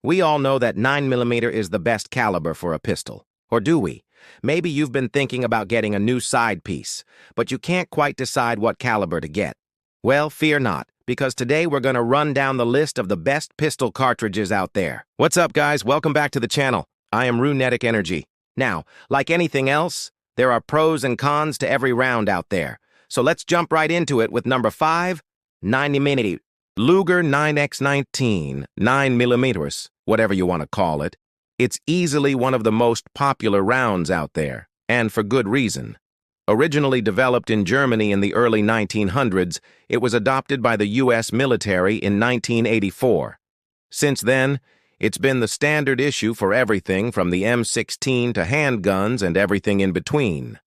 We all know that 9mm is the best caliber for a pistol. Or do we? Maybe you've been thinking about getting a new side piece, but you can't quite decide what caliber to get. Well, fear not, because today we're going to run down the list of the best pistol cartridges out there. What's up, guys? Welcome back to the channel. I am Ru-Netic Energy. Now, like anything else, there are pros and cons to every round out there. So let's jump right into it with number 5, 9mm. Luger 9x19, 9mm, whatever you want to call it. It's easily one of the most popular rounds out there, and for good reason. Originally developed in Germany in the early 1900s, it was adopted by the U.S. military in 1984. Since then, it's been the standard issue for everything from the M16 to handguns and everything in between.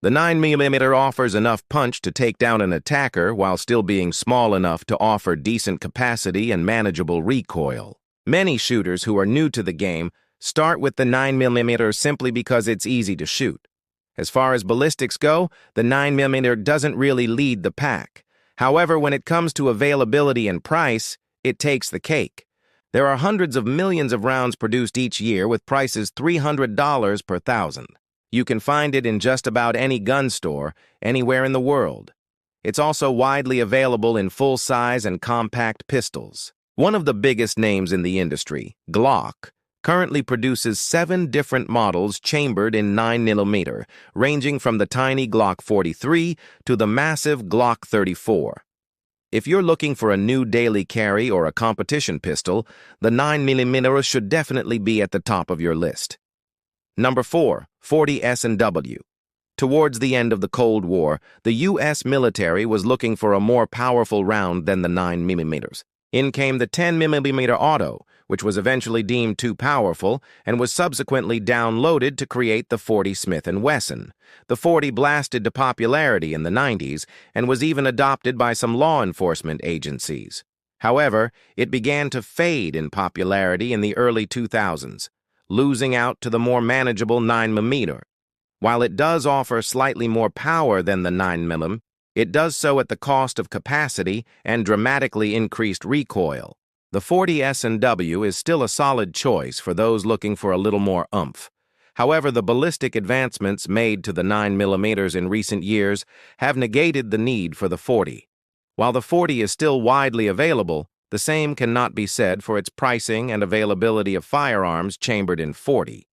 The 9mm offers enough punch to take down an attacker while still being small enough to offer decent capacity and manageable recoil. Many shooters who are new to the game start with the 9mm simply because it's easy to shoot. As far as ballistics go, the 9mm doesn't really lead the pack. However, when it comes to availability and price, it takes the cake. There are hundreds of millions of rounds produced each year with prices $300 per thousand. You can find it in just about any gun store, anywhere in the world. It's also widely available in full-size and compact pistols. One of the biggest names in the industry, Glock, currently produces 7 different models chambered in 9mm, ranging from the tiny Glock 43 to the massive Glock 34. If you're looking for a new daily carry or a competition pistol, the 9mm should definitely be at the top of your list. Number 4, 40 S&W. Towards the end of the Cold War, the U.S. military was looking for a more powerful round than the 9mm. In came the 10mm auto, which was eventually deemed too powerful and was subsequently downloaded to create the 40 Smith & Wesson. The 40 blasted to popularity in the 90s and was even adopted by some law enforcement agencies. However, it began to fade in popularity in the early 2000s, losing out to the more manageable 9mm. While it does offer slightly more power than the 9mm, it does so at the cost of capacity and dramatically increased recoil. The 40 S&W is still a solid choice for those looking for a little more oomph. However, the ballistic advancements made to the 9mm in recent years have negated the need for the 40. While the 40 is still widely available, the same cannot be said for its pricing and availability of firearms chambered in 40.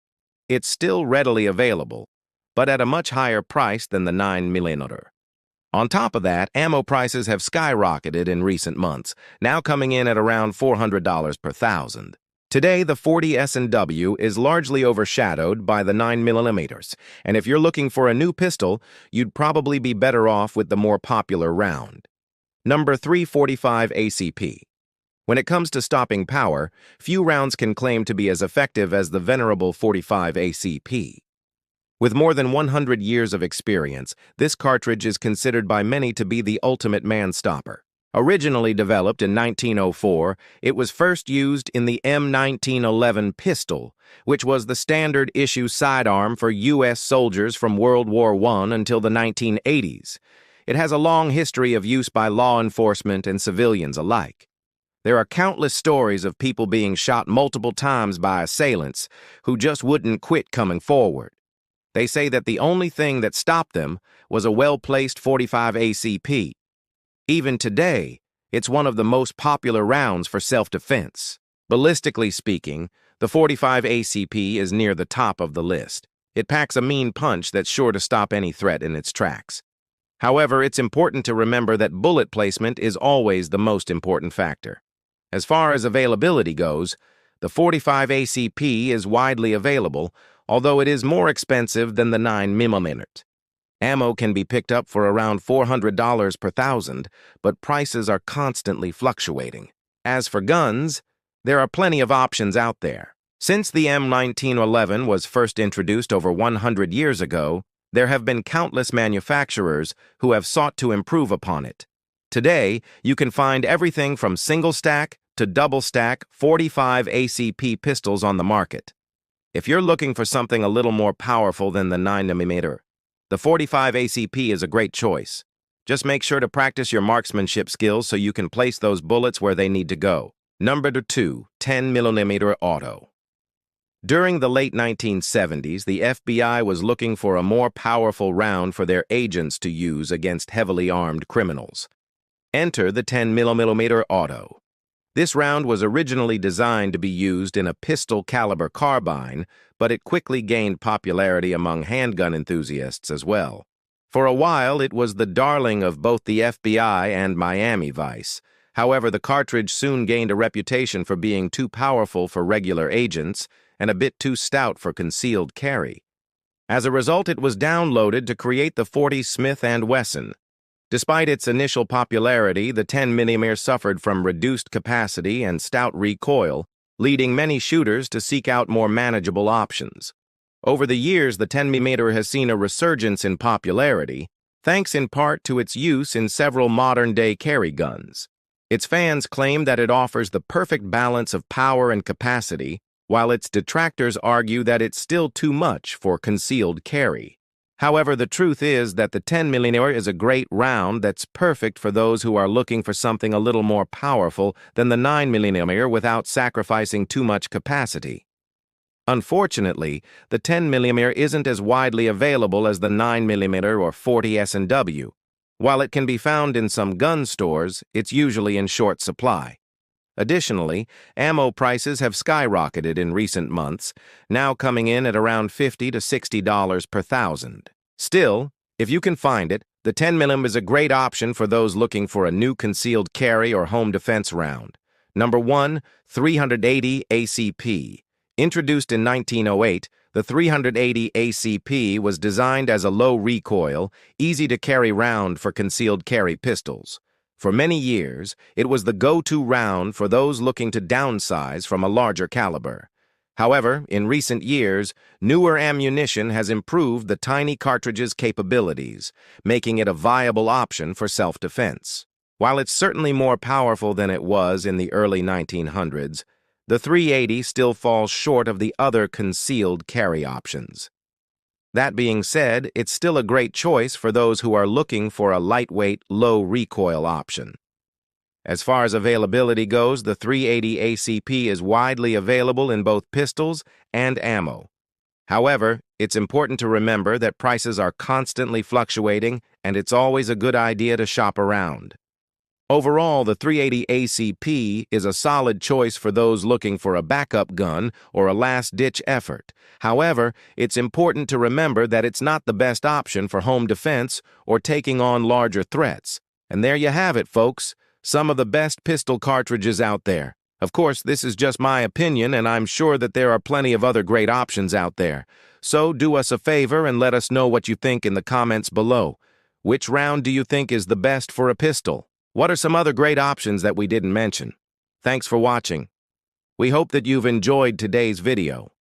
It's still readily available, but at a much higher price than the 9mm. On top of that, ammo prices have skyrocketed in recent months, now coming in at around $400 per thousand. Today, the 40 S&W is largely overshadowed by the 9mm, and if you're looking for a new pistol, you'd probably be better off with the more popular round. Number 3, 45 ACP. When it comes to stopping power, few rounds can claim to be as effective as the venerable 45 ACP. With more than 100 years of experience, this cartridge is considered by many to be the ultimate man-stopper. Originally developed in 1904, it was first used in the M1911 pistol, which was the standard issue sidearm for U.S. soldiers from World War I until the 1980s. It has a long history of use by law enforcement and civilians alike. There are countless stories of people being shot multiple times by assailants who just wouldn't quit coming forward. They say that the only thing that stopped them was a well-placed 45 ACP. Even today, it's one of the most popular rounds for self-defense. Ballistically speaking, the 45 ACP is near the top of the list. It packs a mean punch that's sure to stop any threat in its tracks. However, it's important to remember that bullet placement is always the most important factor. As far as availability goes, the 45 ACP is widely available, although it is more expensive than the 9mm. Ammo can be picked up for around $400 per thousand, but prices are constantly fluctuating. As for guns, there are plenty of options out there. Since the M1911 was first introduced over 100 years ago, there have been countless manufacturers who have sought to improve upon it. Today, you can find everything from single-stack to double-stack 45 ACP pistols on the market. If you're looking for something a little more powerful than the 9mm, the 45 ACP is a great choice. Just make sure to practice your marksmanship skills so you can place those bullets where they need to go. Number 2, 10mm auto. During the late 1970s, the FBI was looking for a more powerful round for their agents to use against heavily armed criminals. Enter the 10mm auto. This round was originally designed to be used in a pistol-caliber carbine, but it quickly gained popularity among handgun enthusiasts as well. For a while, it was the darling of both the FBI and Miami Vice. However, the cartridge soon gained a reputation for being too powerful for regular agents and a bit too stout for concealed carry. As a result, it was downloaded to create the .40 Smith & Wesson. Despite its initial popularity, the 10mm suffered from reduced capacity and stout recoil, leading many shooters to seek out more manageable options. Over the years, the 10mm has seen a resurgence in popularity, thanks in part to its use in several modern-day carry guns. Its fans claim that it offers the perfect balance of power and capacity, while its detractors argue that it's still too much for concealed carry. However, the truth is that the 10mm is a great round that's perfect for those who are looking for something a little more powerful than the 9mm without sacrificing too much capacity. Unfortunately, the 10mm isn't as widely available as the 9mm or .40 S&W. While it can be found in some gun stores, it's usually in short supply. Additionally, ammo prices have skyrocketed in recent months, now coming in at around $50 to $60 per thousand. Still, if you can find it, the 10mm is a great option for those looking for a new concealed carry or home defense round. Number 1, 380 ACP. Introduced in 1908, the 380 ACP was designed as a low-recoil, easy-to-carry round for concealed carry pistols. For many years, it was the go-to round for those looking to downsize from a larger caliber. However, in recent years, newer ammunition has improved the tiny cartridge's capabilities, making it a viable option for self-defense. While it's certainly more powerful than it was in the early 1900s, the 380 still falls short of the other concealed carry options. That being said, it's still a great choice for those who are looking for a lightweight, low-recoil option. As far as availability goes, the 380 ACP is widely available in both pistols and ammo. However, it's important to remember that prices are constantly fluctuating, and it's always a good idea to shop around. Overall, the 380 ACP is a solid choice for those looking for a backup gun or a last-ditch effort. However, it's important to remember that it's not the best option for home defense or taking on larger threats. And there you have it, folks. Some of the best pistol cartridges out there. Of course, this is just my opinion, and I'm sure that there are plenty of other great options out there. So do us a favor and let us know what you think in the comments below. Which round do you think is the best for a pistol? What are some other great options that we didn't mention? Thanks for watching. We hope that you've enjoyed today's video.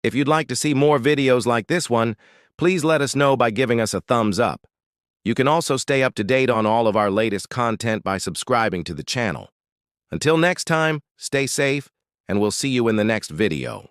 If you'd like to see more videos like this one, please let us know by giving us a thumbs up. You can also stay up to date on all of our latest content by subscribing to the channel. Until next time, stay safe, and we'll see you in the next video.